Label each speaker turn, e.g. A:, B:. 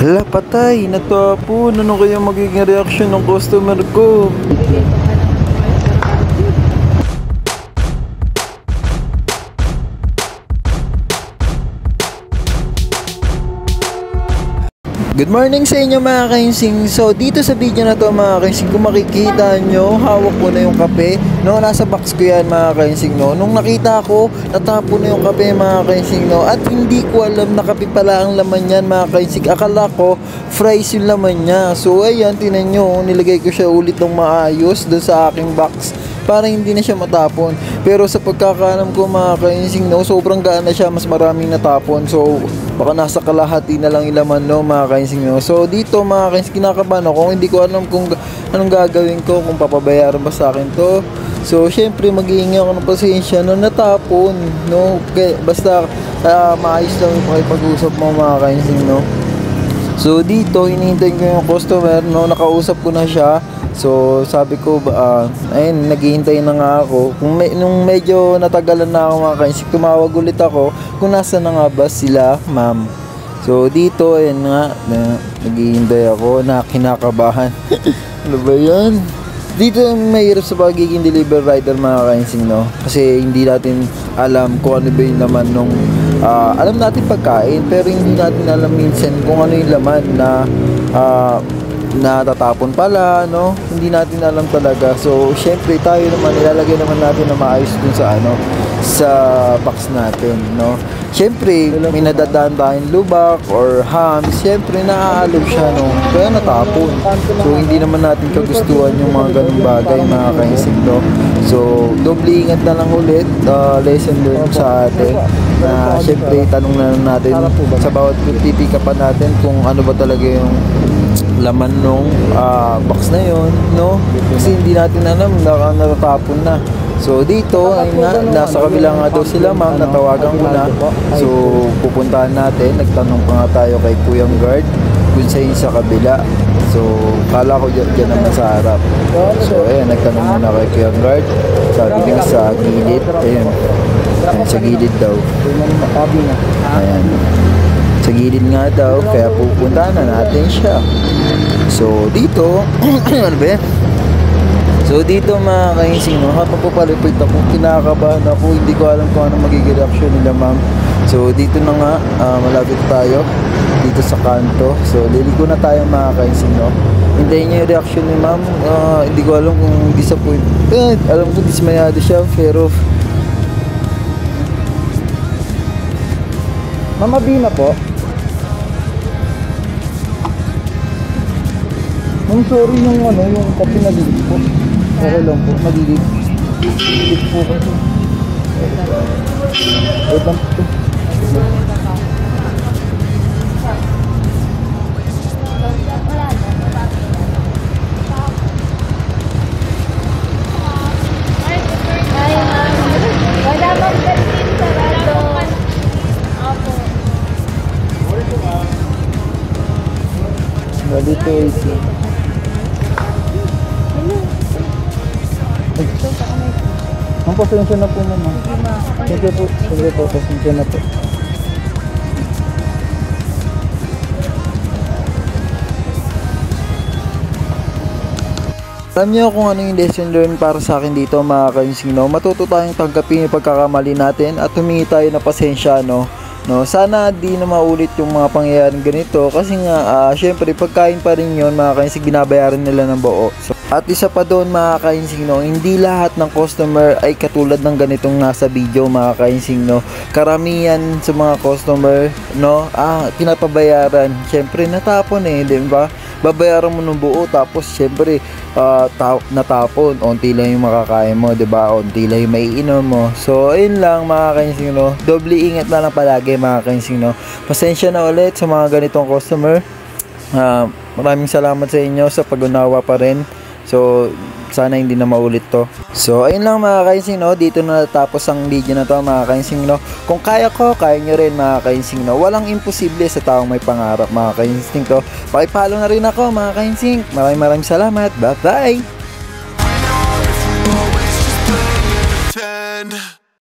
A: Hala, patay. Natapon. Ano kaya magiging reaction ng customer ko? Good morning sa inyo mga kainsing. So dito sa video na to mga kainsing, kung makikita nyo, hawak ko na yung kape. No, nasa box ko yan mga kainsing, no. Nung nakita ko, natapon na yung kape mga kainsing, no. At hindi ko alam na kape pala ang laman yan mga kainsing. Akala ko fries yung laman niya. So ayan, tinan nyo, nilagay ko siya ulit ng maayos doon sa aking box para hindi na siya matapon. Pero sa pagkakaanam ko mga kainsing, no, sobrang gaan na siya, mas maraming natapon. So baka nasa kalahati na lang ilaman, no mga kainsing, no. So dito mga kainsing, kinakabahan ako, hindi ko alam kung anong gagawin ko, kung papabayaran ba sa akin to. So syempre maghihingi ako ng pasensya na natapon, no. Basta maayos lang yung pakipag-usap mo mga kainsing, no. So dito hinihintay ko yung customer, no, nakausap ko na siya. So sabi ko ayun, naghihintay na nga ako. Nung medyo natagalan na ako mga kainsing, tumawag ulit ako kung nasa na nga ba sila ma'am. So dito ayun nga, naghihintay ako, na kinakabahan. Ano ba yan? Dito mahirap sa pagiging delivery rider mga kainsing, no, kasi hindi natin alam kung ano ba yung laman nung alam natin pagkain, pero hindi natin alam minsan kung ano yung laman na natatapon pala, no, hindi natin alam talaga. So syempre tayo naman ilalagay naman natin na maayos dun sa sa box natin, no. Syempre may nadadaan tayong lubak or ham, syempre naaalaw siya, no, kaya natapon. So hindi naman natin kagustuhan yung mga ganung bagay mga kainsing, no. So doble ingat na lang ulit, lesson learned sa atin, na syempre tanong na natin sa bawat pipick upan natin kung ano ba talaga yung laman nung box na yon, no, kasi hindi natin alam, natatapon na. So dito ay nga, nasa kabila nga daw sila ma'am, natawagan ko na. So pupuntahan natin, nagtanong pa nga tayo kay Kuyang Guard kung sa kabila. So kala ko dyan naman sa harap. So ayan, nagtanong muna kay Kuyang Guard, sabi niya sa gilid. Ayan, sa gilid daw. Ayan, sa gilid nga daw, kaya pupuntahan na natin siya. So dito ano ba yan? So dito mga kainsing, no, habang papalipit ako, kinakabahan ako, hindi ko alam kung anong magiging reaction nila ma'am. So dito na nga, malapit tayo dito sa kanto. So liliko na tayo mga kainsing, no. Hintayin niyo yung reaction ni ma'am. Hindi ko alam kung disappoint, alam ko dismayado siya, pero Mama Bina po. Ang sorry yung yung kape na dito po. Okay lang po, magigit. Magigit po kasi. Wait lang po.
B: Wala bang gantin sarado? Opo.
A: Dito ito. Ang pasensya na po mama. Sige po, pasensya na po. Alam niyo kung ano yung lesson learned para sa akin dito mga kainsing, no? Matuto tayong tanggapin yung pagkakamali natin at humingi tayo ng pasensya, no? Sana di na maulit yung mga pangyayaring ganito, kasi nga syempre pagkain pa rin yun mga kainsing, binabayaran nila ng buo. So, at isa pa doon mga kainsing, no, hindi lahat ng customer ay katulad ng ganitong nasa video mga kainsing, no. Karamihan sa mga customer, no, pinapabayaran, syempre natapon di ba? Babayaran mo ng buo, tapos syempre natapon, onti lang yung makakain mo, di ba? Onti lang yung maiinom mo. So ayun lang mga kainsing, no, doble ingat na lang palagi mga kainsing, no. Pasensya na ulit sa mga ganitong customer. Maraming salamat sa inyo sa pag-unawa pa rin. So sana hindi na maulit to. So ayun lang mga kainsing, no, dito na natapos ang video na to mga kainsing, no. Kung kaya ko, kaya nyo rin mga kainsing, no. Walang imposible sa taong may pangarap mga kainsing to. Pakipalo na rin ako mga kainsing. Maraming salamat. Bye bye.